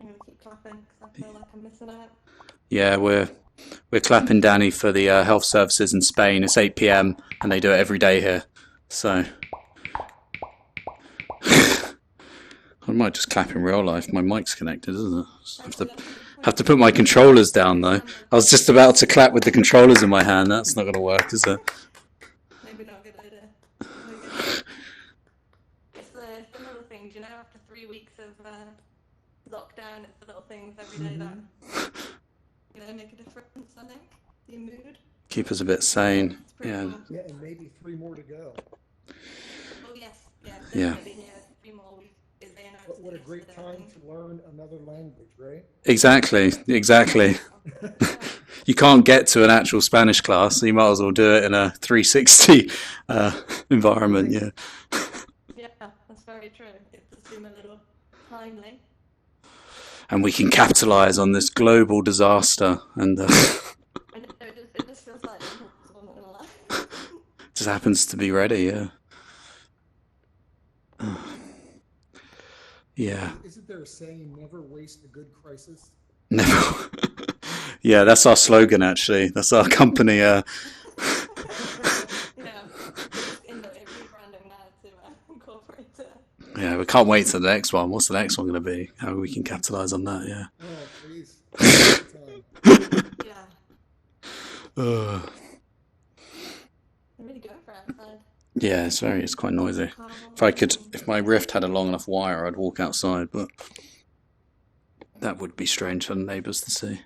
I'm gonna keep clapping because I feel like I'm missing out. Yeah, we're clapping Danny for the health services in Spain. It's 8 p.m. and they do it every day here. So I might just clap in real life. My mic's connected, isn't it? Actually, that's a good Have point. to put my controllers down though. I was just about to clap with the controllers in my hand. That's not going to work, is it? Maybe not a good idea. Maybe. It's the little things, you know, after 3 weeks of lockdown, it's the little things every day that, make a difference, I think. Your mood. Keep us a bit sane. It's pretty Yeah, cool. Yeah, and maybe 3 more to go. Oh, yes. Yeah, yeah. definitely. Yeah, 3 more weeks. They announced But what it a great yesterday, I time think. to learn another language, right? Exactly, exactly. Yeah. You can't get to an actual Spanish class, so you might as well do it in a 360 environment. Yeah. Yeah, that's very true. It does seem a little timely. And we can capitalize on this global disaster and I know it just feels like impossible, I'm not gonna lie. just happens to be ready. Yeah. Yeah. Isn't there a saying, never waste a good crisis? Never. Yeah, that's our slogan actually. That's our company. Yeah, we're just rebranding now to incorporate it. Yeah, we can't wait to the next one. What's the next one going to be? How we can capitalize on that? Yeah. Oh, please. Great time. Yeah, Uh, I'm really going for outside. yeah, it's quite noisy. Calm If my Rift had a long enough wire, I'd walk outside, but that would be strange for the neighbours to see.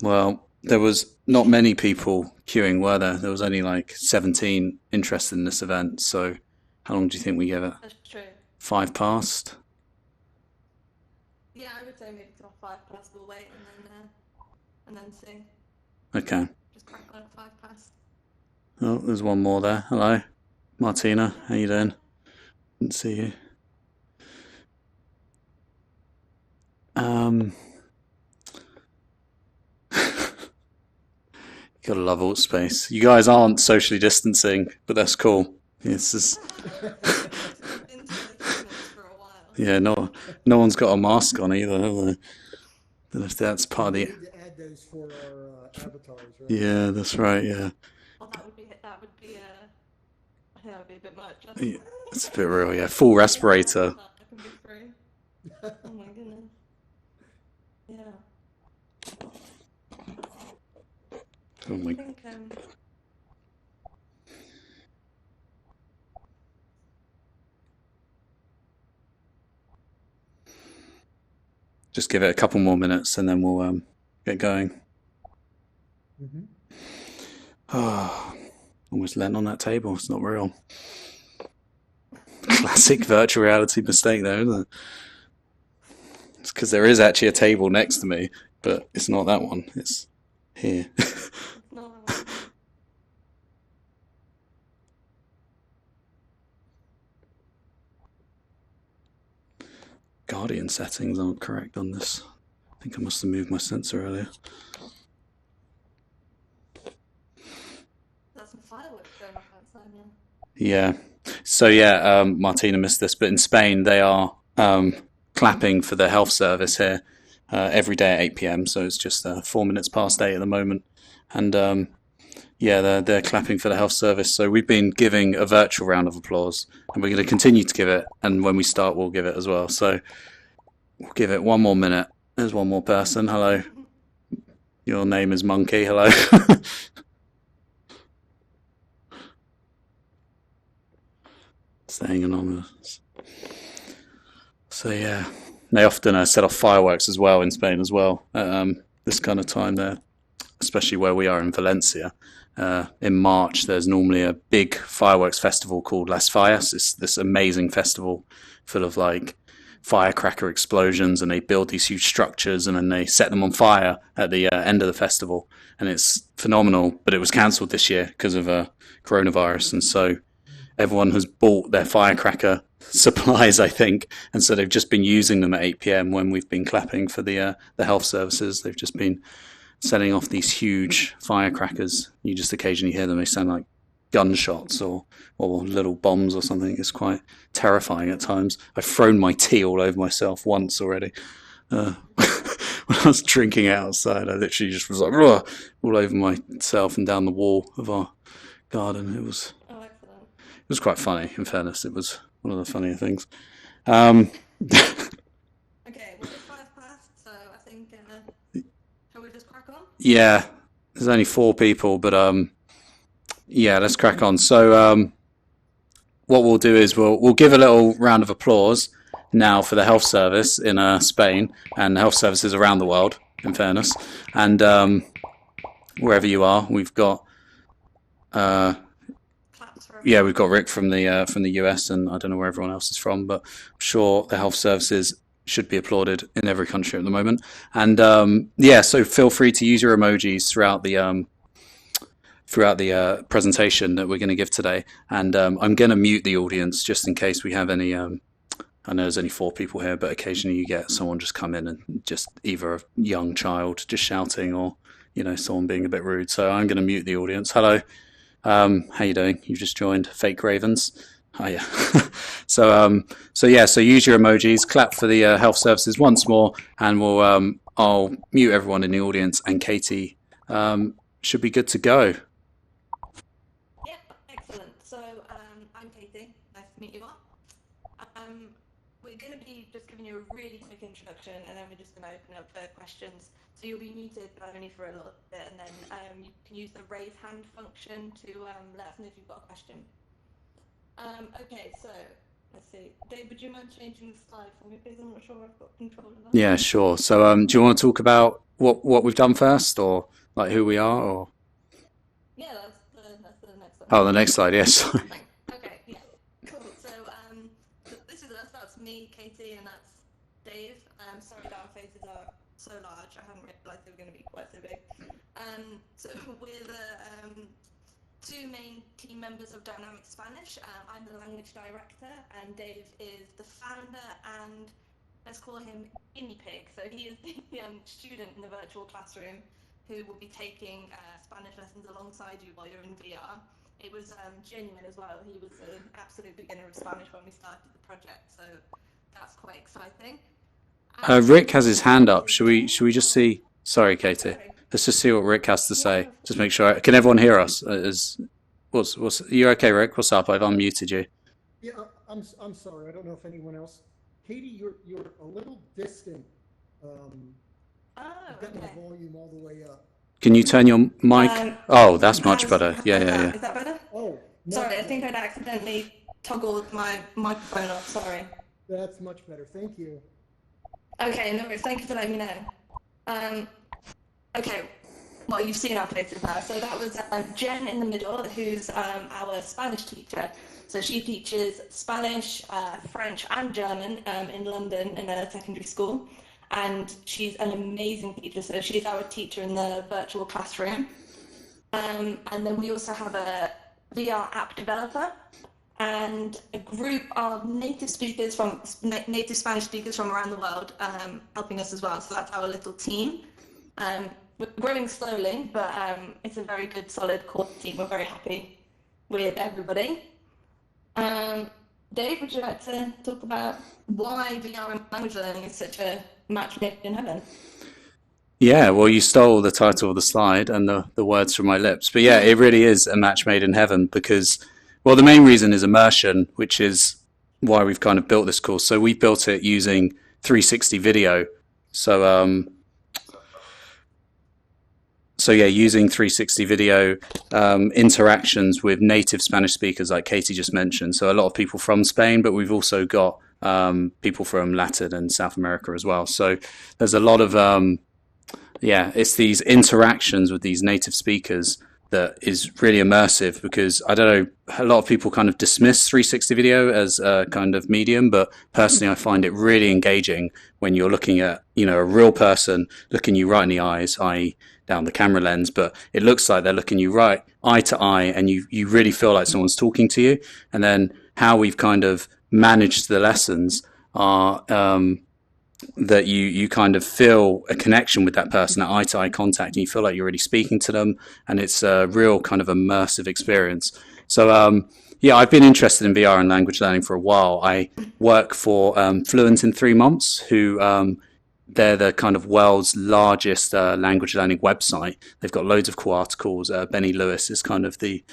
Well, there was not many people queuing, were there? There was only like 17 interested in this event. So, how long do you think we give it? That's true. Five past? Yeah, I would say maybe till 5 past we'll wait and then see. Okay. Just crack on at 5 past. Oh, there's one more there. Hello, Martina. How you doing? Didn't see you. Um, gotta love Altspace. You guys aren't socially distancing, but that's cool. It's just, It's been to the Christmas for a while, yeah, so no one's got a mask on either, have they? Don't know if that's We part of the. need to add those for our avatars, right? Yeah, that's right. Yeah. well, I think that would be a bit much. Yeah, it's a bit real. Yeah, full respirator. That can be free. Oh my goodness. Yeah. Oh I my. think Just give it a couple more minutes and then we'll get going. Hmm. Oh, almost leant on that table. It's not real. Classic virtual reality mistake, though, isn't it? It's because there is actually a table next to me, but it's not that one. It's here. it's not. Guardian settings aren't correct on this. I think I must have moved my sensor earlier. There's some fireworks going off outside now. Yeah. So yeah, Martina missed this, but in Spain they are clapping for the health service here every day at 8 p.m. So it's just 4 minutes past 8 at the moment, and yeah, they're clapping for the health service. So we've been giving a virtual round of applause, and we're going to continue to give it. And when we start, we'll give it as well. So we'll give it 1 more minute. There's one more person. Hello, your name is Monkey. Hello. Staying anonymous. So yeah, they often set off fireworks as well in Spain as well at this kind of time there, especially where we are in Valencia. In March, there's normally a big fireworks festival called Las Fallas. It's this amazing festival full of like firecracker explosions, and they build these huge structures and then they set them on fire at the end of the festival, and it's phenomenal. But it was cancelled this year because of coronavirus, and so everyone has bought their firecracker supplies, I think, and so they've just been using them at 8 p.m. when we've been clapping for the health services. They've just been setting off these huge firecrackers. You just occasionally hear them. They sound like gunshots or little bombs or something. It's quite terrifying at times. I've thrown my tea all over myself once already. when I was drinking outside, I literally just was like, "Rah," all over myself and down the wall of our garden. It was Oh, excellent. quite funny. In fairness, it was one of the funnier things. Um, Okay, well, it's 5 past, so I think shall we just crack on? yeah, there's only 4 people, but yeah, let's crack on. So what we'll do is we'll give a little round of applause now for the health service in Spain and health services around the world. In fairness, and wherever you are, we've got Claps for yeah, we've got Rick from the US, and I don't know where everyone else is from, but I'm sure the health services should be applauded in every country at the moment. And yeah, so feel free to use your emojis throughout the presentation that we're going to give today. And I'm going to mute the audience just in case we have any. I know there's only 4 people here, but occasionally you get someone just come in and just either a young child just shouting or someone being a bit rude. So I'm going to mute the audience. Hello. How you doing? You've just joined Fake Ravens. Oh yeah. So yeah. So use your emojis. Clap for the health services once more, and I'll mute everyone in the audience. And Katie should be good to go. Yep, excellent. So I'm Katie. Nice to meet you all. We're going to be just giving you a really quick introduction, and then we're just going to open up for questions. So you'll be muted, but only for a little bit, and then you can use the raise hand function to let us know if you've got a question. Okay, so let's see. Dave, would you mind changing the slide for me, please? I'm not sure I've got control of that. Yeah, sure. So do you want to talk about what we've done first, or like who we are, or? Yeah, that's the next one. Oh, the next slide. Yes. Okay, yeah, cool. So this is us. That's me, Katie, and that's Dave. Sorry that our faces are so large. I hadn't realised they were going to be quite so big. So we're the 2 main team members of Dynamic Spanish. I'm the language director, and Dave is the founder and let's call him guinea pig. So he is the student in the virtual classroom who will be taking Spanish lessons alongside you while you're in VR. It was genuine as well. He was an absolute beginner of Spanish when we started the project, so that's quite exciting. Rick has his hand up. Should we just see? Sorry, Katie. Let's just see what Rick has to say. Just make sure. Can everyone hear us? What's you okay, Rick? What's up? I've unmuted you. Yeah, I'm sorry. I don't know if anyone else. Katie, you're a little distant. I've gotten the volume all the way up. Can you turn your mic? Oh, that's much better. Yeah. Is that better? Oh, sorry, I think I'd accidentally toggled my microphone off. Sorry. That's much better. Thank you. Okay, no worries. Thank you for letting me know. Okay, well, you've seen our faces now. So that was Jen in the middle, who's our Spanish teacher. So she teaches Spanish, French, and German in London in a secondary school. And she's an amazing teacher. So she's our teacher in the virtual classroom. And then we also have a VR app developer and a group of native Spanish speakers from around the world helping us as well. So that's our little team. We're growing slowly, but it's a very good, solid core team. We're very happy with everybody. Dave, would you like to talk about why VR and language learning is such a match made in heaven? Yeah, well, you stole the title of the slide and the words from my lips. But yeah, it really is a match made in heaven because, well, the main reason is immersion, which is why we've kind of built this course. So we built it using 360 video. So yeah, using 360 video interactions with native Spanish speakers like Katie just mentioned. So a lot of people from Spain, but we've also got people from Latin and South America as well. So there's a lot of, it's these interactions with these native speakers that is really immersive because, I don't know, a lot of people kind of dismiss 360 video as a kind of medium, but personally I find it really engaging when you're looking at, a real person looking you right in the eyes, i.e. down the camera lens, but it looks like they're looking you right eye to eye and you really feel like someone's talking to you. And then how we've kind of managed the lessons are that you kind of feel a connection with that person at eye to eye contact and you feel like you're really speaking to them and it's a real kind of immersive experience. So I've been interested in VR and language learning for a while. I work for Fluent in 3 months who they're the kind of world's largest language learning website. They've got loads of cool articles. Benny Lewis is kind of the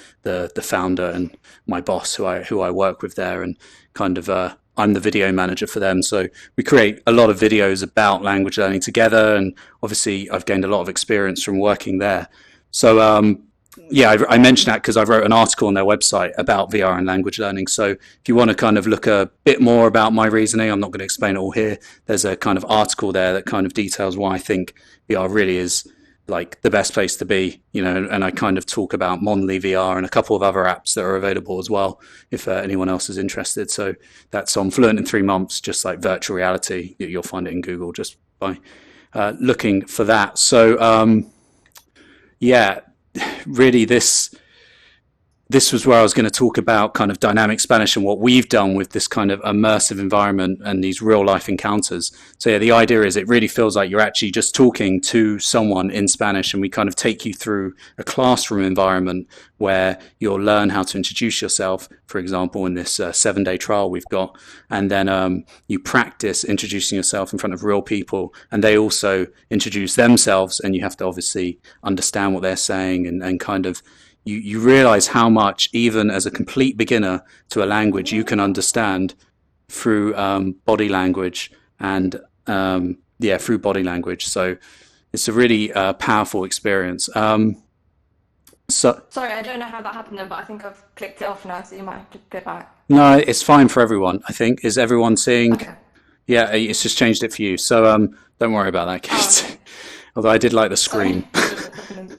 founder and my boss who I work with there, and kind of I'm the video manager for them. So we create a lot of videos about language learning together, and obviously I've gained a lot of experience from working there. So yeah, I mentioned that because I wrote an article on their website about VR and language learning. So if you want to kind of look a bit more about my reasoning, I'm not going to explain it all here. There's a kind of article there that kind of details why I think VR really is like the best place to be, you know, and I kind of talk about Monly VR and a couple of other apps that are available as well, if anyone else is interested. So that's on Fluent in 3 months, just like virtual reality. You'll find it in Google just by looking for that. So yeah, really this was where I was going to talk about kind of dynamic Spanish and what we've done with this kind of immersive environment and these real life encounters. So yeah, the idea is it really feels like you're actually just talking to someone in Spanish, and we kind of take you through a classroom environment where you'll learn how to introduce yourself, for example, in this 7-day trial we've got. And then you practice introducing yourself in front of real people, and they also introduce themselves, and you have to obviously understand what they're saying and kind of you realize how much, even as a complete beginner to a language, you can understand through body language and through body language. So it's a really powerful experience. So Sorry, I don't know how that happened then, but I think I've clicked it off now, so you might have to go back. no, it's fine for everyone, I think. Is everyone seeing? Okay. Yeah, it's just changed it for you. So don't worry about that, Kate. Okay. Although I did like the screen. Sorry.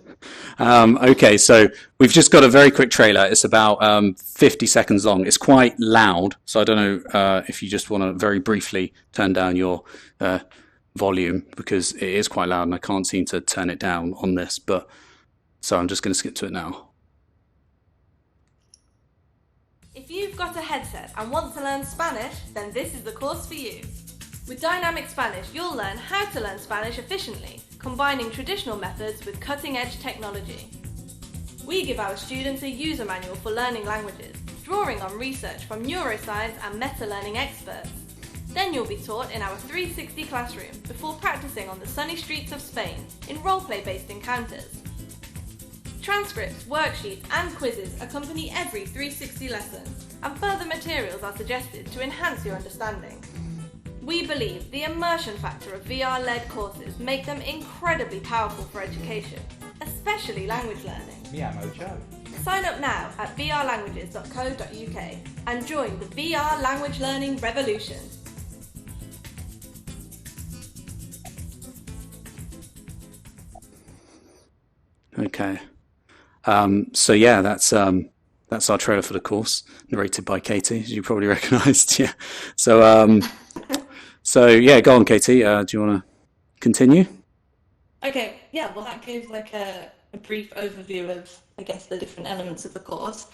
Okay, so we've just got a very quick trailer. It's about 50 seconds long. It's quite loud, so I don't know if you just want to very briefly turn down your volume, because it is quite loud and I can't seem to turn it down on this. But so I'm just going to skip to it now. If you've got a headset and want to learn Spanish, then this is the course for you. With Dynamic Spanish, you'll learn how to learn Spanish efficiently, combining traditional methods with cutting-edge technology. We give our students a user manual for learning languages, drawing on research from neuroscience and meta-learning experts. Then you'll be taught in our 360 classroom before practicing on the sunny streets of Spain in role-play-based encounters. Transcripts, worksheets and quizzes accompany every 360 lesson, and further materials are suggested to enhance your understanding. We believe the immersion factor of VR-led courses make them incredibly powerful for education, especially language learning. Mi amo Joe. Sign up now at vrlanguages.co.uk and join the VR language learning revolution. Okay. So yeah, that's our trailer for the course, narrated by Katie, as you probably recognised. Yeah. So yeah, go on, Katie. Do you want to continue? Okay, yeah, well, that gives like a brief overview of, I guess, the different elements of the course.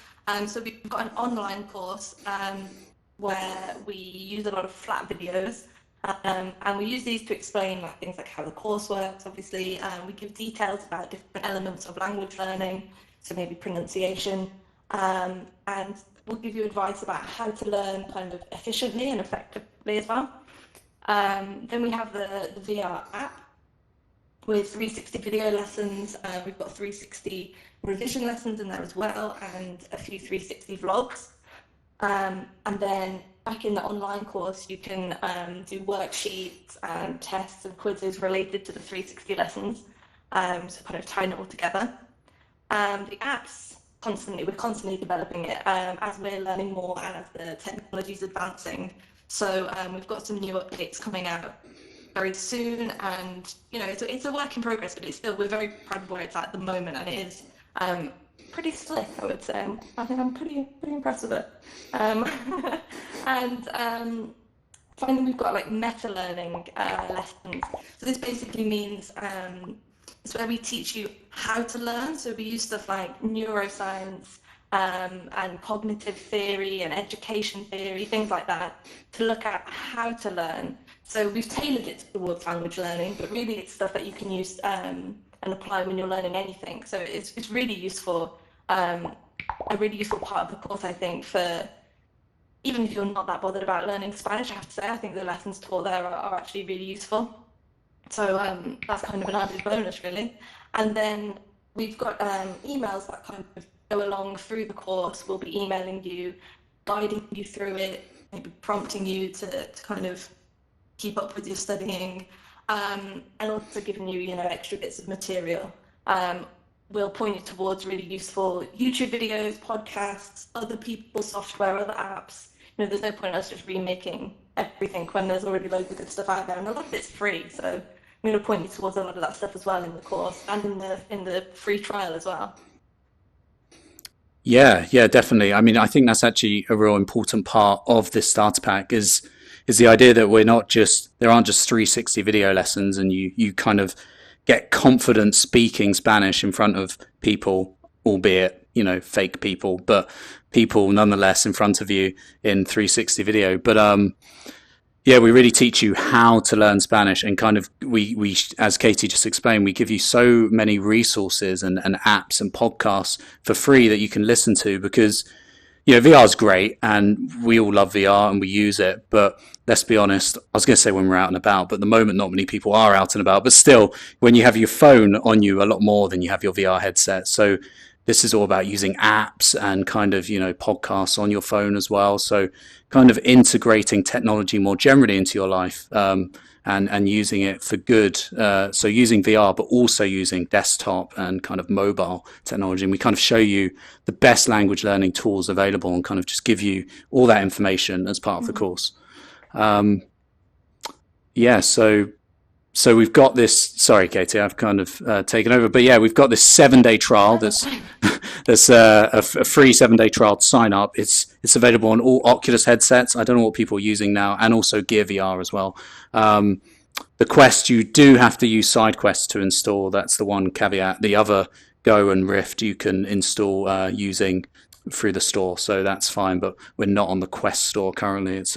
So we've got an online course where we use a lot of flat videos, and we use these to explain like things like how the course works. Obviously, we give details about different elements of language learning, so maybe pronunciation, and we'll give you advice about how to learn kind of efficiently and effectively as well. Then we have the VR app with 360 video lessons. We've got 360 revision lessons in there as well, and a few 360 vlogs. And then back in the online course, you can do worksheets and tests and quizzes related to the 360 lessons, so kind of tying it all together. The app's we're constantly developing it as we're learning more and as the technology is advancing. So we've got some new updates coming out very soon, and you know it's a work in progress, but we're very proud of where it's at the moment, and it is pretty slick, I would say. I think I'm pretty impressed with it. And finally, we've got like meta learning lessons. So this basically means it's where we teach you how to learn. So we use stuff like neuroscience and cognitive theory and education theory, things like that, to look at how to learn. So we've tailored it towards language learning, but really it's stuff that you can use and apply when you're learning anything. So it's really useful, a really useful part of the course, I think, for even if you're not that bothered about learning Spanish. I have to say, I think the lessons taught there are actually really useful. So that's kind of an added bonus, really. And then we've got emails that kind of go along through the course. We'll be emailing you, guiding you through it, maybe prompting you to kind of keep up with your studying, and also giving you, extra bits of material. We'll point you towards really useful YouTube videos, podcasts, other people's software, other apps. There's no point in us just remaking everything when there's already loads of good stuff out there, and a lot of it's free. So I'm going to point you towards a lot of that stuff as well in the course and in the free trial as well. Yeah, definitely. I mean, I think that's actually a real important part of this starter pack is the idea that there aren't just 360 video lessons and you kind of get confident speaking Spanish in front of people, albeit, fake people, but people nonetheless in front of you in 360 video. But we really teach you how to learn Spanish, and kind of we as Katie just explained, we give you so many resources and apps and podcasts for free that you can listen to, because VR is great and we all love VR and we use it, but let's be honest, I was going to say when we're out and about, but at the moment not many people are out and about, but still, when you have your phone on you a lot more than you have your VR headset. So this is all about using apps and kind of, podcasts on your phone as well. So kind of integrating technology more generally into your life, and using it for good. So using VR, but also using desktop and kind of mobile technology. And we kind of show you the best language learning tools available and kind of just give you all that information as part of the course. So we've got this, sorry, Katie, I've kind of taken over, but we've got this 7-day trial that's a free 7-day trial to sign up. It's available on all Oculus headsets. I don't know what people are using now, and also Gear VR as well. The Quest, you do have to use SideQuest to install. That's the one caveat. The other, Go and Rift, you can install using through the store, so that's fine, but we're not on the Quest store currently. It's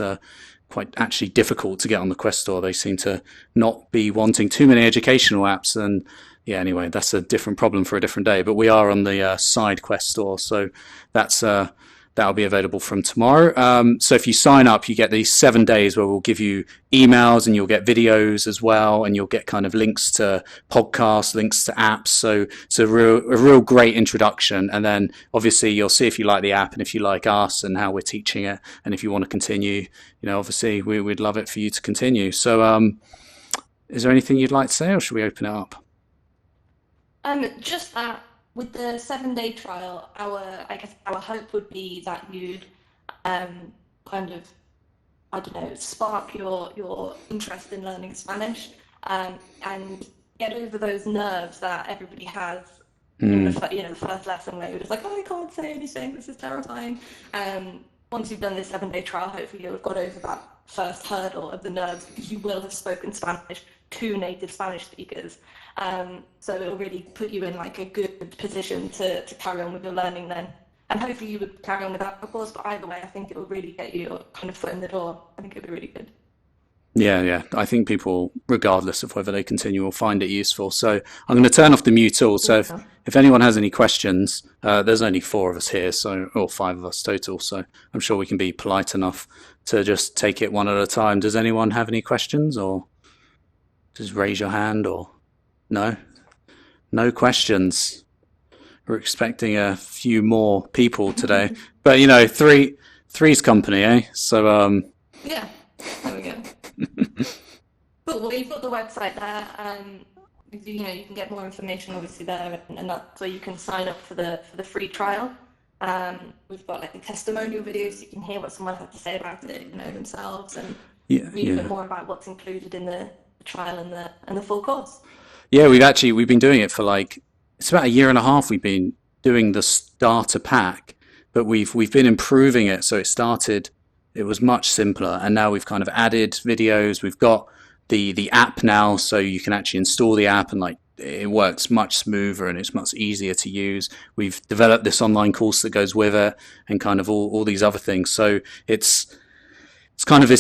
quite actually difficult to get on the Quest store. They seem to not be wanting too many educational apps, and anyway, that's a different problem for a different day. But we are on the SideQuest store, so that'll be available from tomorrow. So if you sign up, you get these 7 days where we'll give you emails, and you'll get videos as well, and you'll get kind of links to podcasts, links to apps. So it's a real great introduction. And then obviously you'll see if you like the app and if you like us and how we're teaching it. And if you want to continue, obviously we'd love it for you to continue. So is there anything you'd like to say, or should we open it up? Just that. With the 7-day trial, our hope would be that you'd kind of, spark your interest in learning Spanish, and get over those nerves that everybody has in the first lesson, where you're just like, oh, I can't say anything, this is terrifying. Once you've done this 7-day trial, hopefully you'll have got over that first hurdle of the nerves, because you will have spoken Spanish to native Spanish speakers. So it'll really put you in like a good position to carry on with your learning then. And hopefully you would carry on with that, of course, but either way, I think it will really get you your kind of foot in the door. I think it'll be really good. Yeah. I think people, regardless of whether they continue, will find it useful. So I'm going to turn off the mute tool. So if anyone has any questions, there's only 4 of us here, or 5 of us total. So I'm sure we can be polite enough to just take it one at a time. Does anyone have any questions, or just raise your hand, or no? No questions. We're expecting a few more people today, but three's company, eh? So yeah, there we go. Cool. Well, you've got the website there. You can get more information obviously there, and that's where you can sign up for the free trial. We've got like the testimonial videos, so you can hear what someone had to say about it, themselves, and read a bit more about what's included in the trial and the full course. Yeah, we've been doing it for it's about a year and a half. We've been doing the starter pack, but we've been improving it. So it was much simpler, and now we've kind of added videos. We've got the app now, so you can actually install the app, and it works much smoother and it's much easier to use. We've developed this online course that goes with it, and kind of all these other things. So it's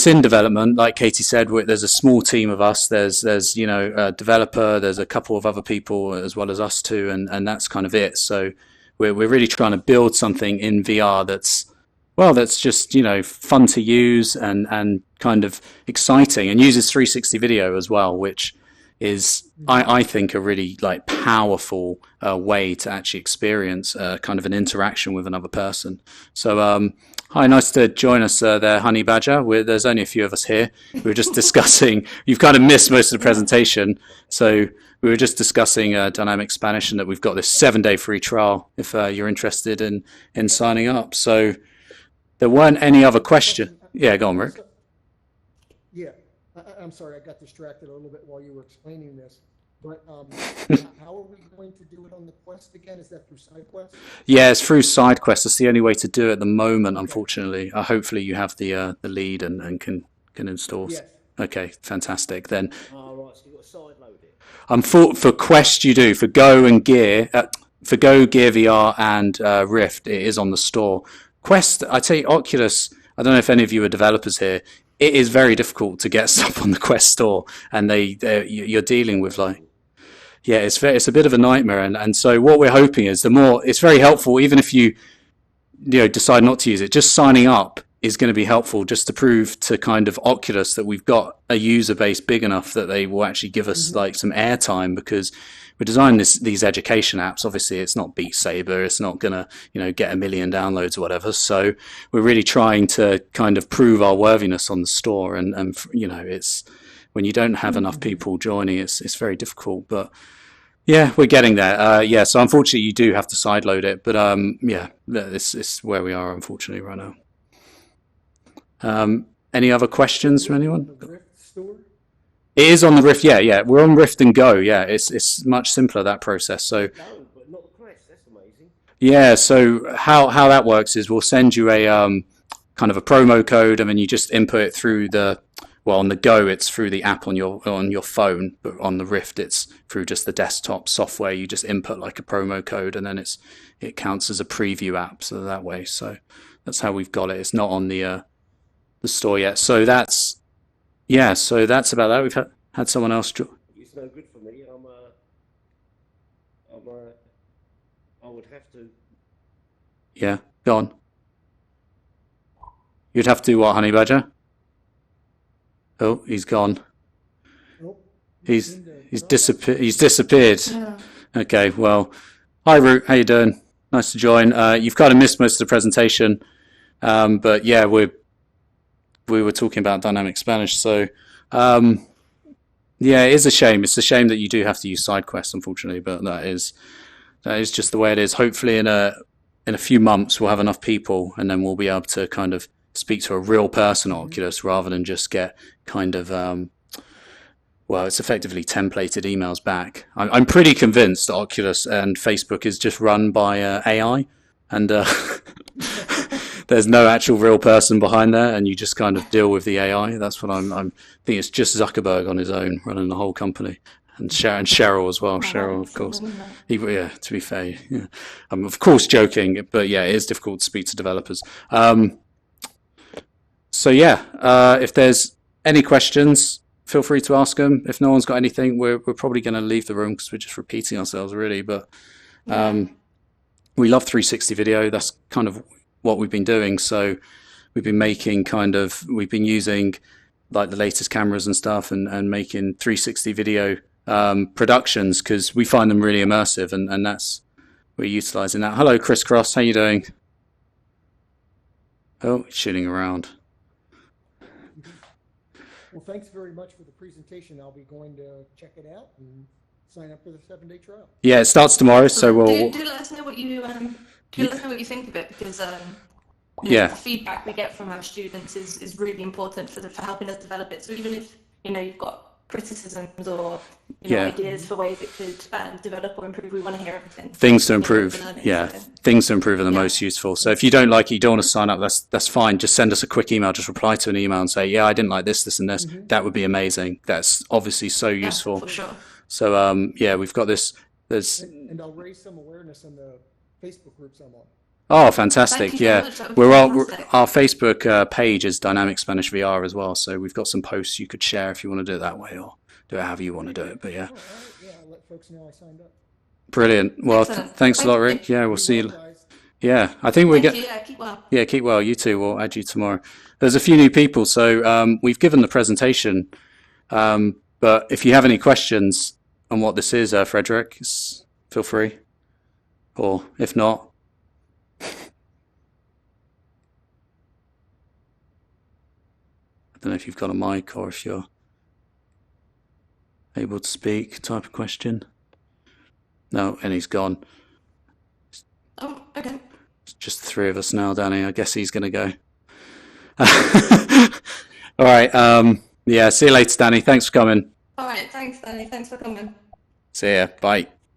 in development. Like Katie said, there's a small team of us. There's a developer, there's a couple of other people as well as us too, and that's kind of it. So we're really trying to build something in VR that's just fun to use and kind of exciting, and uses 360 video as well, which is I think a really like powerful way to actually experience kind of an interaction with another person. So hi, nice to join us there, Honey Badger. There's only a few of us here. We were just discussing, you've kind of missed most of the presentation. So we were just discussing Dynamic Spanish and that we've got this 7-day free trial if you're interested in signing up. So there weren't any other questions. Yeah, go on, Rick. Yeah, I'm sorry, I got distracted a little bit while you were explaining this. But how are we going to do it on the Quest again? Is that through SideQuest? Yeah, it's through SideQuest. That's the only way to do it at the moment, unfortunately. Hopefully you have the lead and can install. Yes. Okay, fantastic. Then Oh, right, so you've got to side load it. for Quest you do. For Go and Gear, for Go, Gear VR and Rift, it is on the store. Quest, I tell you, Oculus, I don't know if any of you are developers here, it is very difficult to get stuff on the Quest store, and you're dealing with like, yeah, it's a bit of a nightmare, and so what we're hoping is it's very helpful, even if you decide not to use it, just signing up is going to be helpful just to prove to kind of Oculus that we've got a user base big enough that they will actually give us like some airtime, because we're designing these education apps. Obviously it's not Beat Saber, it's not going to get 1 million downloads or whatever, so we're really trying to kind of prove our worthiness on the store, and it's when you don't have enough people joining, it's very difficult, but yeah, we're getting there. Yeah, so unfortunately you do have to sideload it, but yeah, this is where we are unfortunately right now. Any other questions from anyone? The Rift store? It is on the Rift, yeah. We're on Rift and Go, yeah. It's much simpler, that process. So No, but not the Quest. That's amazing. yeah, so how that works is we'll send you a kind of a promo code, and then you just input it through on the Go it's through the app on your phone, but on the Rift it's through just the desktop software. You just input like a promo code, and then it counts as a preview app, so that way. So that's how we've got it. It's not on the store yet. So that's about that. We've had someone else. It's no good for me. I would have to. Yeah, go on. You'd have to what, Honey Badger? Oh, he's gone. Oh, He's disappeared. Yeah. Okay, well, hi Root, how you doing? Nice to join. You've kind of missed most of the presentation, but yeah, we were talking about Dynamic Spanish, so yeah, it is a shame. It's a shame that you do have to use SideQuest, unfortunately, but that is just the way it is. Hopefully, in a few months, we'll have enough people, and then we'll be able to kind of speak to a real person at Oculus rather than just get kind of it's effectively templated emails back. I'm pretty convinced that Oculus and Facebook is just run by AI, and there's no actual real person behind there, and you just kind of deal with the AI. That's what I think it's just Zuckerberg on his own running the whole company, and Cheryl as well. Cheryl, of course. Yeah, to be fair, yeah. I'm of course joking, but yeah, it is difficult to speak to developers. So yeah, if there's any questions, feel free to ask them. If no one's got anything, we're probably going to leave the room because we're just repeating ourselves really. But we love 360 video. That's kind of what we've been doing. So we've been using like the latest cameras and stuff, and making 360 video productions because we find them really immersive, and that's we're utilizing that. Hello, Chris Cross. How you doing? Oh, shooting around. Well, thanks very much for the presentation. I'll be going to check it out and sign up for the 7-day trial. Yeah, it starts tomorrow, so we'll Do let us know what you think of it, because yeah, the feedback we get from our students is really important for helping us develop it. So even if you've got criticisms or ideas for ways it could develop or improve, we want to hear everything. Things to improve, things to improve are the most useful. So if you don't like it, you don't want to sign up, that's fine. Just send us a quick email, just reply to an email and say, yeah, I didn't like this and this. That would be amazing. That's obviously so useful. For sure. So yeah, we've got this. And I'll raise some awareness on the Facebook groups I'm on. Oh, fantastic! Thank you Yeah, so much. That was fantastic. our Facebook page is Dynamic Spanish VR as well. So we've got some posts you could share if you want to do it that way, or do it however you want to do it. But yeah, Oh, all right. Yeah, I'll let folks know I signed up. brilliant. Well, Excellent. thanks a lot, Thank you. Rick. Yeah, we'll see you. Guys. Yeah, I think we're Thank get. you. Yeah, keep well. Yeah, keep well. You too. We'll add you tomorrow. There's a few new people, so we've given the presentation. But if you have any questions on what this is, Frederick, feel free. Or if not, I don't know if you've got a mic or if you're able to speak type of question. No, and he's gone. Oh, okay. It's just the three of us now, Danny. I guess he's going to go. All right. Yeah, see you later, Danny. Thanks for coming. All right, thanks, Danny. Thanks for coming. See ya. Bye.